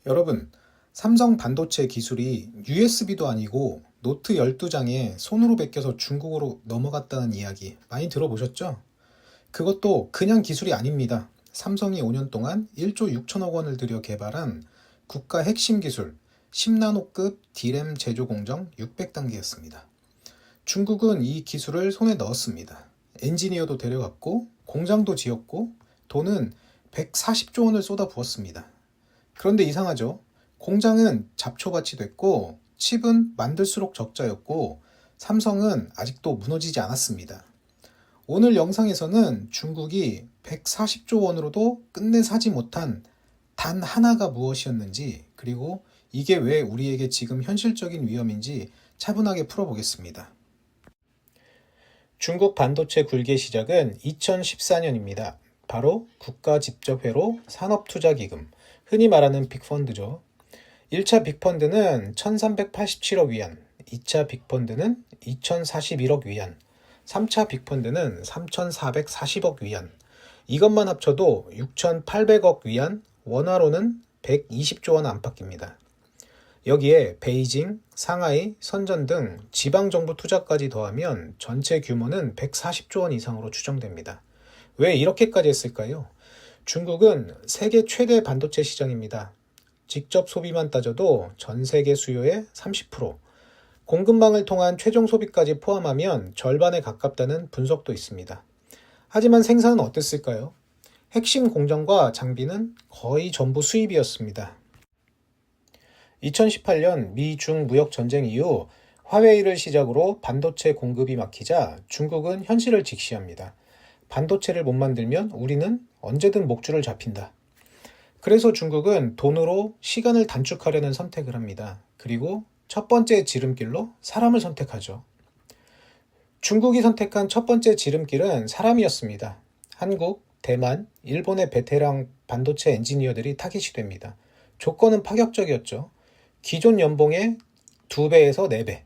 여러분, 삼성 반도체 기술이 USB도 아니고 노트 12장에 손으로 베껴서 중국으로 넘어갔다는 이야기 많이 들어보셨죠? 그것도 그냥 기술이 아닙니다. 삼성이 5년 동안 1조 6천억 원을 들여 개발한 국가 핵심 기술 10나노급 D램 제조 공정 600단계였습니다. 중국은 이 기술을 손에 넣었습니다. 엔지니어도 데려갔고 공장도 지었고 돈은 140조 원을 쏟아부었습니다. 그런데 이상하죠? 공장은 잡초밭이 됐고 칩은 만들수록 적자였고 삼성은 아직도 무너지지 않았습니다. 오늘 영상에서는 중국이 140조 원으로도 끝내 사지 못한 단 하나가 무엇이었는지, 그리고 이게 왜 우리에게 지금 현실적인 위험인지 차분하게 풀어보겠습니다. 중국 반도체 굴기의 시작은 2014년입니다. 바로 국가집접회로 산업투자기금, 흔히 말하는 빅펀드죠. 1차 빅펀드는 1387억 위안, 2차 빅펀드는 2041억 위안, 3차 빅펀드는 3440억 위안, 이것만 합쳐도 6800억 위안, 원화로는 120조 원 안팎입니다. 여기에 베이징, 상하이, 선전 등 지방정부 투자까지 더하면 전체 규모는 140조 원 이상으로 추정됩니다. 왜 이렇게까지 했을까요? 중국은 세계 최대 반도체 시장입니다. 직접 소비만 따져도 전 세계 수요의 30%, 공급망을 통한 최종 소비까지 포함하면 절반에 가깝다는 분석도 있습니다. 하지만 생산은 어땠을까요? 핵심 공정과 장비는 거의 전부 수입이었습니다. 2018년 미중 무역 전쟁 이후 화웨이를 시작으로 반도체 공급이 막히자 중국은 현실을 직시합니다. 반도체를 못 만들면 우리는 언제든 목줄을 잡힌다. 그래서 중국은 돈으로 시간을 단축하려는 선택을 합니다. 그리고 첫 번째 지름길로 사람을 선택하죠. 중국이 선택한 첫 번째 지름길은 사람이었습니다. 한국, 대만, 일본의 베테랑 반도체 엔지니어들이 타깃이 됩니다. 조건은 파격적이었죠. 기존 연봉의 2배에서 4배,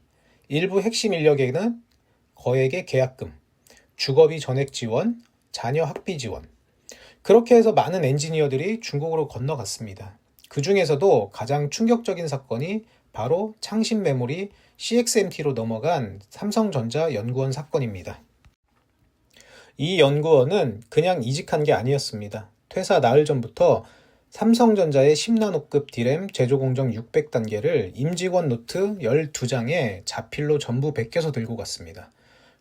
일부 핵심 인력에게는 거액의 계약금, 주거비 전액 지원, 자녀 학비 지원. 그렇게 해서 많은 엔지니어들이 중국으로 건너갔습니다. 그 중에서도 가장 충격적인 사건이 바로 창신 메모리 CXMT로 넘어간 삼성전자 연구원 사건입니다. 이 연구원은 그냥 이직한 게 아니었습니다. 퇴사 나흘 전부터 삼성전자의 10나노급 D램 제조 공정 600단계를 임직원 노트 12장에 자필로 전부 베껴서 들고 갔습니다.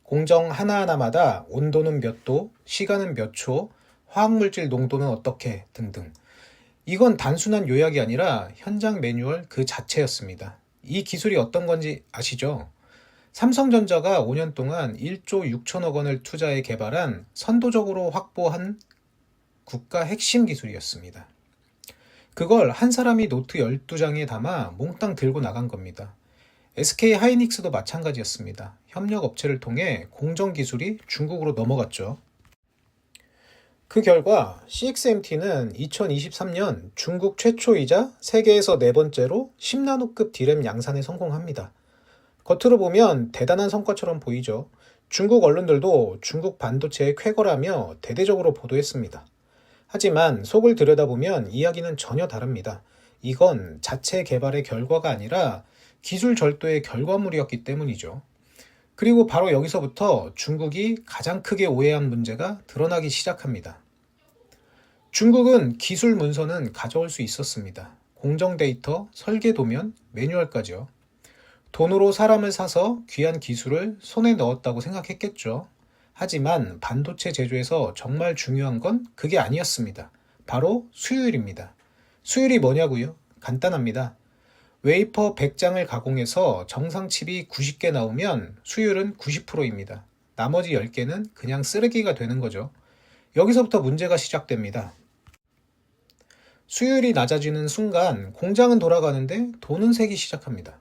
공정 하나하나마다 온도는 몇 도, 시간은 몇 초, 화학물질 농도는 어떻게 등등. 이건 단순한 요약이 아니라 현장 매뉴얼 그 자체였습니다. 이 기술이 어떤 건지 아시죠? 삼성전자가 5년 동안 1조 6천억 원을 투자해 개발한 선도적으로 확보한 국가 핵심 기술이었습니다. 그걸 한 사람이 노트 12장에 담아 몽땅 들고 나간 겁니다. SK 하이닉스도 마찬가지였습니다. 협력 업체를 통해 공정 기술이 중국으로 넘어갔죠. 그 결과 CXMT는 2023년 중국 최초이자 세계에서 네 번째로 10나노급 D램 양산에 성공합니다. 겉으로 보면 대단한 성과처럼 보이죠. 중국 언론들도 중국 반도체의 쾌거라며 대대적으로 보도했습니다. 하지만 속을 들여다보면 이야기는 전혀 다릅니다. 이건 자체 개발의 결과가 아니라 기술 절도의 결과물이었기 때문이죠. 그리고 바로 여기서부터 중국이 가장 크게 오해한 문제가 드러나기 시작합니다. 중국은 기술 문서는 가져올 수 있었습니다. 공정 데이터, 설계 도면, 매뉴얼까지요. 돈으로 사람을 사서 귀한 기술을 손에 넣었다고 생각했겠죠. 하지만 반도체 제조에서 정말 중요한 건 그게 아니었습니다. 바로 수율입니다. 수율이 뭐냐고요? 간단합니다. 웨이퍼 100장을 가공해서 정상 칩이 90개 나오면 수율은 90%입니다. 나머지 10개는 그냥 쓰레기가 되는 거죠. 여기서부터 문제가 시작됩니다. 수율이 낮아지는 순간 공장은 돌아가는데 돈은 새기 시작합니다.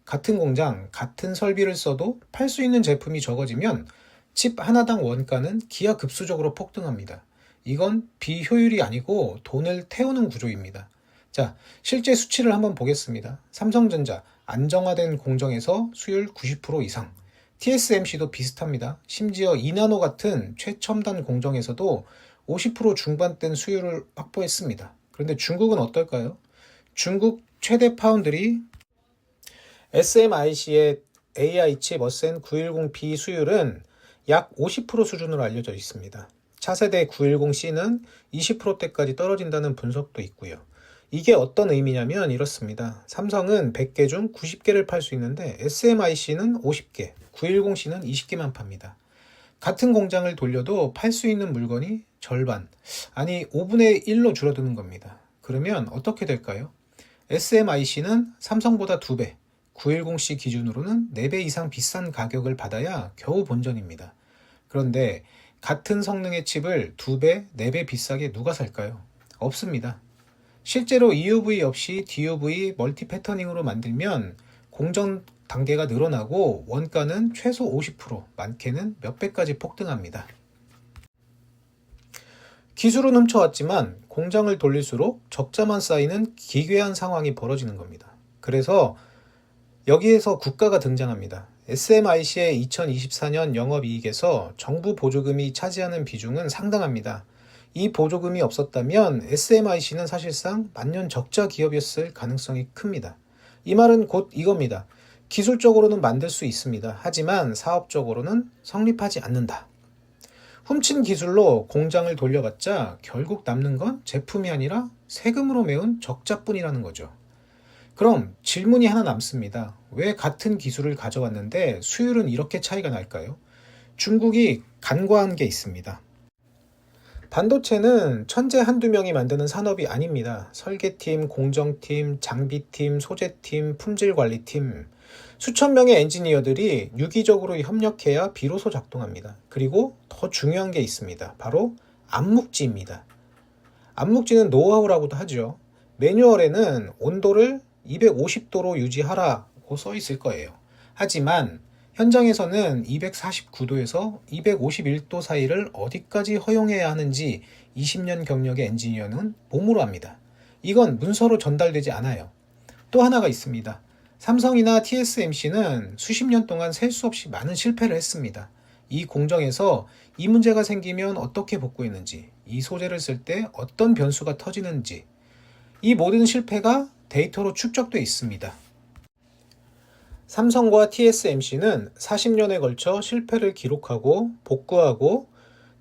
같은 공장, 같은 설비를 써도 팔 수 있는 제품이 적어지면 칩 하나당 원가는 기하급수적으로 폭등합니다. 이건 비효율이 아니고 돈을 태우는 구조입니다. 자, 실제 수치를 한번 보겠습니다. 삼성전자 안정화된 공정에서 수율 90% 이상, TSMC도 비슷합니다. 심지어 2나노 같은 최첨단 공정에서도 50% 중반대인 수율을 확보했습니다. 그런데 중국은 어떨까요? 중국 최대 파운드리 SMIC의 AI 칩 어센 910B 수율은 약 50% 수준으로 알려져 있습니다. 차세대 910C는 20%대까지 떨어진다는 분석도 있고요. 이게 어떤 의미냐면 이렇습니다. 삼성은 100개 중 90개를 팔 수 있는데 SMIC는 50개, 910C는 20개만 팝니다. 같은 공장을 돌려도 팔 수 있는 물건이 절반, 아니 5분의 1로 줄어드는 겁니다. 그러면 어떻게 될까요? SMIC는 삼성보다 2배, 910C 기준으로는 4배 이상 비싼 가격을 받아야 겨우 본전입니다. 그런데 같은 성능의 칩을 2배, 4배 비싸게 누가 살까요? 없습니다. 실제로 EUV 없이 DUV 멀티 패터닝으로 만들면 공정 단계가 늘어나고 원가는 최소 50%, 많게는 몇 배까지 폭등합니다. 기술은 훔쳐왔지만 공장을 돌릴수록 적자만 쌓이는 기괴한 상황이 벌어지는 겁니다. 그래서 여기에서 국가가 등장합니다. SMIC의 2024년 영업이익에서 정부 보조금이 차지하는 비중은 상당합니다. 이 보조금이 없었다면 SMIC는 사실상 만년 적자 기업이었을 가능성이 큽니다. 이 말은 곧 이겁니다. 기술적으로는 만들 수 있습니다. 하지만 사업적으로는 성립하지 않는다. 훔친 기술로 공장을 돌려봤자 결국 남는 건 제품이 아니라 세금으로 메운 적자뿐이라는 거죠. 그럼 질문이 하나 남습니다. 왜 같은 기술을 가져왔는데 수율은 이렇게 차이가 날까요? 중국이 간과한 게 있습니다. 반도체는 천재 한두 명이 만드는 산업이 아닙니다. 설계팀, 공정팀, 장비팀, 소재팀, 품질관리팀, 수천 명의 엔지니어들이 유기적으로 협력해야 비로소 작동합니다. 그리고 더 중요한 게 있습니다. 바로 암묵지입니다. 암묵지는 노하우라고도 하죠. 매뉴얼에는 온도를 250도로 유지하라고 써 있을 거예요. 하지만 현장에서는 249도에서 251도 사이를 어디까지 허용해야 하는지 20년 경력의 엔지니어는 몸으로 합니다. 이건 문서로 전달되지 않아요. 또 하나가 있습니다. 삼성이나 TSMC는 수십 년 동안 셀 수 없이 많은 실패를 했습니다. 이 공정에서 이 문제가 생기면 어떻게 복구했는지, 이 소재를 쓸 때 어떤 변수가 터지는지, 이 모든 실패가 데이터로 축적돼 있습니다. 삼성과 TSMC는 40년에 걸쳐 실패를 기록하고 복구하고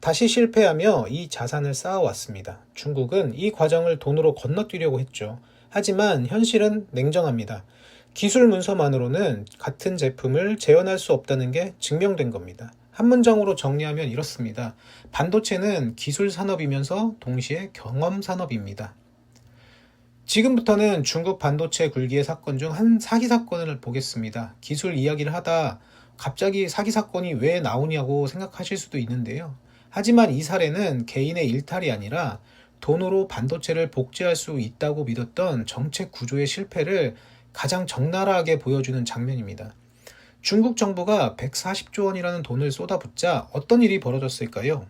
다시 실패하며 이 자산을 쌓아왔습니다. 중국은 이 과정을 돈으로 건너뛰려고 했죠. 하지만 현실은 냉정합니다. 기술 문서만으로는 같은 제품을 재현할 수 없다는 게 증명된 겁니다. 한 문장으로 정리하면 이렇습니다. 반도체는 기술 산업이면서 동시에 경험 산업입니다. 지금부터는 중국 반도체 굴기의 사건 중 한 사기 사건을 보겠습니다. 기술 이야기를 하다 갑자기 사기 사건이 왜 나오냐고 생각하실 수도 있는데요. 하지만 이 사례는 개인의 일탈이 아니라 돈으로 반도체를 복제할 수 있다고 믿었던 정책 구조의 실패를 가장 적나라하게 보여주는 장면입니다. 중국 정부가 140조 원이라는 돈을 쏟아붓자 어떤 일이 벌어졌을까요?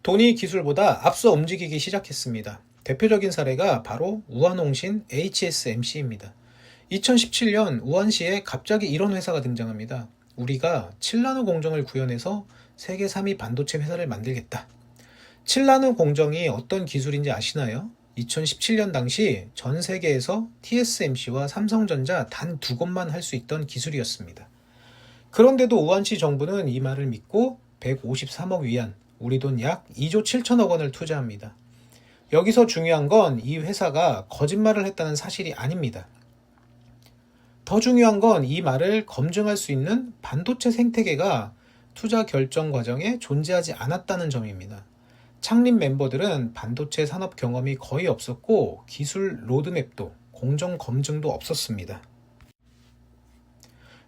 돈이 기술보다 앞서 움직이기 시작했습니다. 대표적인 사례가 바로 우한홍신 HSMC입니다. 2017년 우한시에 갑자기 이런 회사가 등장합니다. 우리가 7나노 공정을 구현해서 세계 3위 반도체 회사를 만들겠다. 7나노 공정이 어떤 기술인지 아시나요? 2017년 당시 전 세계에서 TSMC와 삼성전자 단 2곳만 할 수 있던 기술이었습니다. 그런데도 우한시 정부는 이 말을 믿고 153억 위안, 우리 돈 약 2조 7천억 원을 투자합니다. 여기서 중요한 건 이 회사가 거짓말을 했다는 사실이 아닙니다. 더 중요한 건 이 말을 검증할 수 있는 반도체 생태계가 투자 결정 과정에 존재하지 않았다는 점입니다. 창립 멤버들은 반도체 산업 경험이 거의 없었고 기술 로드맵도 공정 검증도 없었습니다.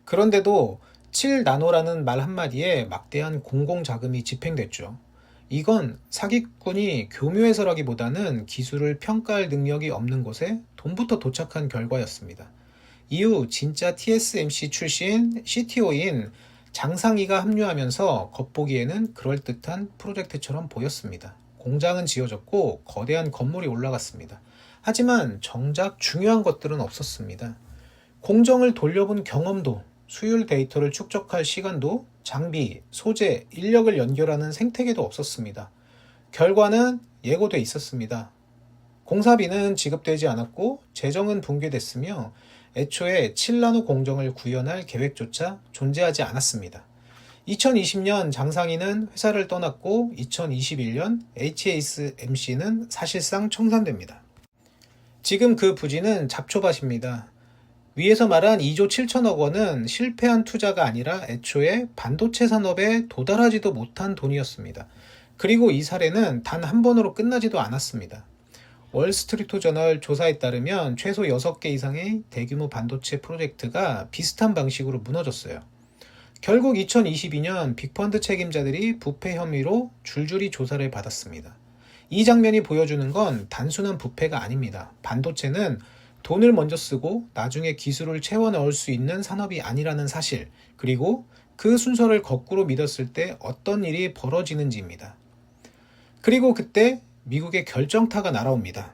그런데도 7나노라는 말 한마디에 막대한 공공자금이 집행됐죠. 이건 사기꾼이 교묘해서라기보다는 기술을 평가할 능력이 없는 곳에 돈부터 도착한 결과였습니다. 이후 진짜 TSMC 출신 CTO인 장상희가 합류하면서 겉보기에는 그럴듯한 프로젝트처럼 보였습니다. 공장은 지어졌고 거대한 건물이 올라갔습니다. 하지만 정작 중요한 것들은 없었습니다. 공정을 돌려본 경험도, 수율 데이터를 축적할 시간도, 장비, 소재, 인력을 연결하는 생태계도 없었습니다. 결과는 예고돼 있었습니다. 공사비는 지급되지 않았고 재정은 붕괴됐으며 애초에 7나노 공정을 구현할 계획조차 존재하지 않았습니다. 2020년 장상희는 회사를 떠났고 2021년 HSMC는 사실상 청산됩니다. 지금 그 부진은 잡초밭입니다. 위에서 말한 2조 7천억 원은 실패한 투자가 아니라 애초에 반도체 산업에 도달하지도 못한 돈이었습니다. 그리고 이 사례는 단 한 번으로 끝나지도 않았습니다. 월스트리트 저널 조사에 따르면 최소 6개 이상의 대규모 반도체 프로젝트가 비슷한 방식으로 무너졌어요. 결국 2022년 빅펀드 책임자들이 부패 혐의로 줄줄이 조사를 받았습니다. 이 장면이 보여주는 건 단순한 부패가 아닙니다. 반도체는 돈을 먼저 쓰고 나중에 기술을 채워 넣을 수 있는 산업이 아니라는 사실, 그리고 그 순서를 거꾸로 믿었을 때 어떤 일이 벌어지는지입니다. 그리고 그때 미국의 결정타가 날아옵니다.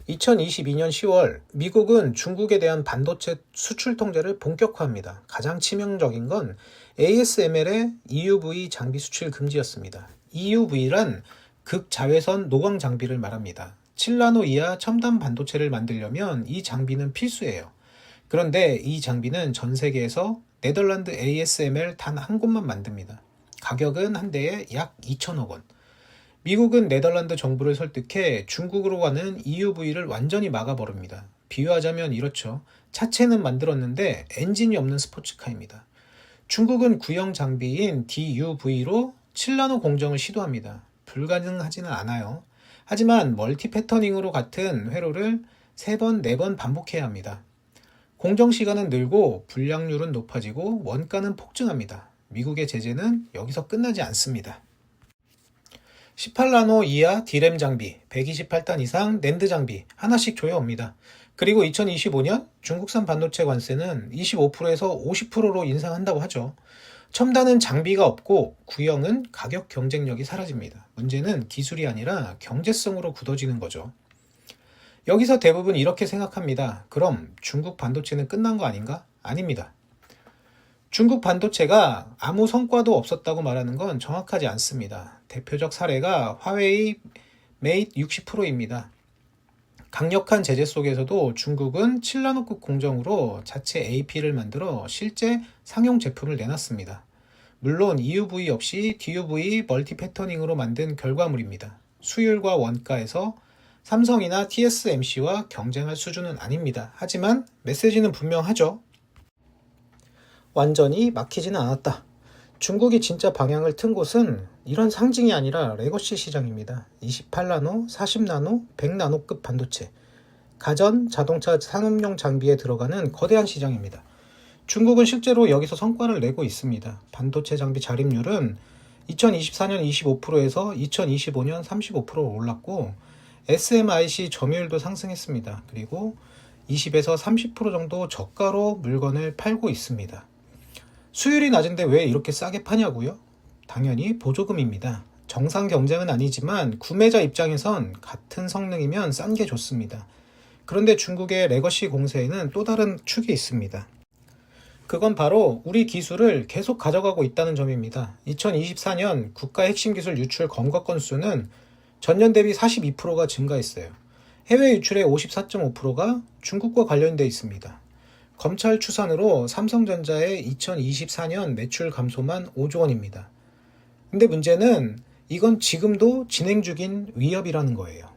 2022년 10월 미국은 중국에 대한 반도체 수출 통제를 본격화합니다. 가장 치명적인 건 ASML의 EUV 장비 수출 금지였습니다. EUV란 극자외선 노광 장비를 말합니다. 7나노 이하 첨단 반도체를 만들려면 이 장비는 필수예요. 그런데 이 장비는 전 세계에서 네덜란드 ASML 단 한 곳만 만듭니다. 가격은 한 대에 약 2천억 원. 미국은 네덜란드 정부를 설득해 중국으로 가는 EUV를 완전히 막아버립니다. 비유하자면 이렇죠. 차체는 만들었는데 엔진이 없는 스포츠카입니다. 중국은 구형 장비인 DUV로 7나노 공정을 시도합니다. 불가능하지는 않아요. 하지만 멀티 패터닝으로 같은 회로를 3번, 4번 반복해야 합니다. 공정 시간은 늘고 불량률은 높아지고 원가는 폭증합니다. 미국의 제재는 여기서 끝나지 않습니다. 18나노 이하 D램 장비, 128단 이상 낸드 장비 하나씩 조여옵니다. 그리고 2025년 중국산 반도체 관세는 25%에서 50%로 인상한다고 하죠. 첨단은 장비가 없고 구형은 가격 경쟁력이 사라집니다. 문제는 기술이 아니라 경제성으로 굳어지는 거죠. 여기서 대부분 이렇게 생각합니다. 그럼 중국 반도체는 끝난 거 아닌가? 아닙니다. 중국 반도체가 아무 성과도 없었다고 말하는 건 정확하지 않습니다. 대표적 사례가 화웨이 메이트 60%입니다. 강력한 제재 속에서도 중국은 7나노급 공정으로 자체 AP를 만들어 실제 상용 제품을 내놨습니다. 물론 EUV 없이 DUV 멀티 패터닝으로 만든 결과물입니다. 수율과 원가에서 삼성이나 TSMC와 경쟁할 수준은 아닙니다. 하지만 메시지는 분명하죠. 완전히 막히지는 않았다. 중국이 진짜 방향을 튼 곳은 이런 상징이 아니라 레거시 시장입니다. 28나노, 40나노, 100나노급 반도체, 가전, 자동차 산업용 장비에 들어가는 거대한 시장입니다. 중국은 실제로 여기서 성과를 내고 있습니다. 반도체 장비 자립률은 2024년 25%에서 2025년 35%로 올랐고 SMIC 점유율도 상승했습니다. 그리고 20에서 30% 정도 저가로 물건을 팔고 있습니다. 수율이 낮은데 왜 이렇게 싸게 파냐고요? 당연히 보조금입니다. 정상 경쟁은 아니지만 구매자 입장에선 같은 성능이면 싼 게 좋습니다. 그런데 중국의 레거시 공세에는 또 다른 축이 있습니다. 그건 바로 우리 기술을 계속 가져가고 있다는 점입니다. 2024년 국가 핵심 기술 유출 검거 건수는 전년 대비 42%가 증가했어요. 해외 유출의 54.5%가 중국과 관련돼 있습니다. 검찰 추산으로 삼성전자의 2024년 매출 감소만 5조 원입니다. 근데 문제는 이건 지금도 진행 중인 위협이라는 거예요.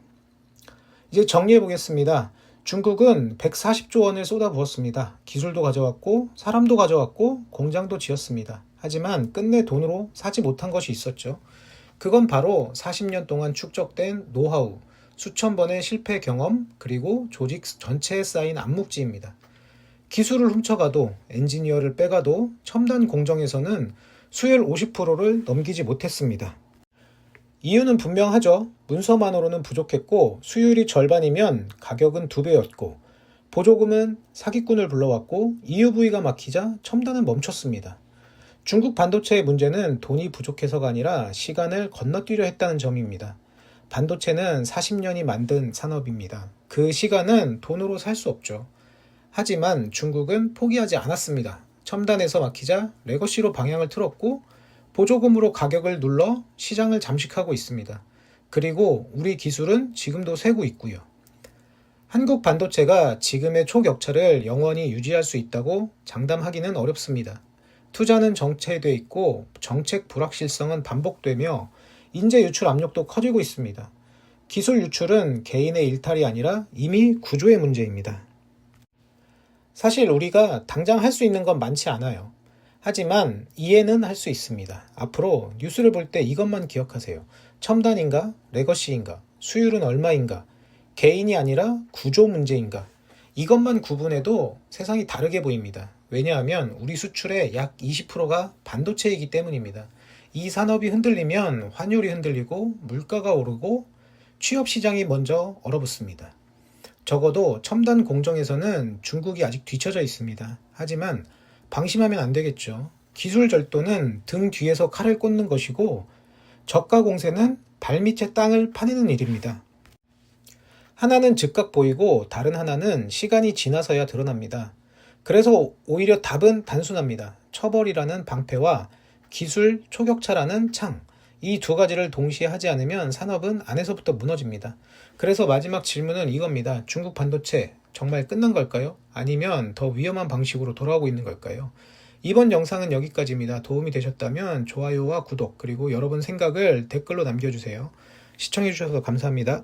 이제 정리해 보겠습니다. 중국은 140조 원을 쏟아부었습니다. 기술도 가져왔고 사람도 가져왔고 공장도 지었습니다. 하지만 끝내 돈으로 사지 못한 것이 있었죠. 그건 바로 40년 동안 축적된 노하우, 수천 번의 실패 경험, 그리고 조직 전체에 쌓인 암묵지입니다. 기술을 훔쳐가도 엔지니어를 빼가도 첨단 공정에서는 수율 50%를 넘기지 못했습니다. 이유는 분명하죠. 문서만으로는 부족했고 수율이 절반이면 가격은 2배였고 보조금은 사기꾼을 불러왔고 EUV가 막히자 첨단은 멈췄습니다. 중국 반도체의 문제는 돈이 부족해서가 아니라 시간을 건너뛰려 했다는 점입니다. 반도체는 40년이 만든 산업입니다. 그 시간은 돈으로 살 수 없죠. 하지만 중국은 포기하지 않았습니다. 첨단에서 막히자 레거시로 방향을 틀었고 보조금으로 가격을 눌러 시장을 잠식하고 있습니다. 그리고 우리 기술은 지금도 세고 있고요. 한국 반도체가 지금의 초격차를 영원히 유지할 수 있다고 장담하기는 어렵습니다. 투자는 정체돼 있고 정책 불확실성은 반복되며 인재 유출 압력도 커지고 있습니다. 기술 유출은 개인의 일탈이 아니라 이미 구조의 문제입니다. 사실 우리가 당장 할 수 있는 건 많지 않아요. 하지만 이해는 할 수 있습니다. 앞으로 뉴스를 볼 때 이것만 기억하세요. 첨단인가? 레거시인가? 수율은 얼마인가? 개인이 아니라 구조 문제인가? 이것만 구분해도 세상이 다르게 보입니다. 왜냐하면 우리 수출의 약 20%가 반도체이기 때문입니다. 이 산업이 흔들리면 환율이 흔들리고 물가가 오르고 취업 시장이 먼저 얼어붙습니다. 적어도 첨단 공정에서는 중국이 아직 뒤처져 있습니다. 하지만 방심하면 안 되겠죠. 기술 절도는 등 뒤에서 칼을 꽂는 것이고 저가 공세는 발밑의 땅을 파내는 일입니다. 하나는 즉각 보이고 다른 하나는 시간이 지나서야 드러납니다. 그래서 오히려 답은 단순합니다. 처벌이라는 방패와 기술 초격차라는 창. 이 두 가지를 동시에 하지 않으면 산업은 안에서부터 무너집니다. 그래서 마지막 질문은 이겁니다. 중국 반도체 정말 끝난 걸까요? 아니면 더 위험한 방식으로 돌아오고 있는 걸까요? 이번 영상은 여기까지입니다. 도움이 되셨다면 좋아요와 구독 그리고 여러분 생각을 댓글로 남겨주세요. 시청해주셔서 감사합니다.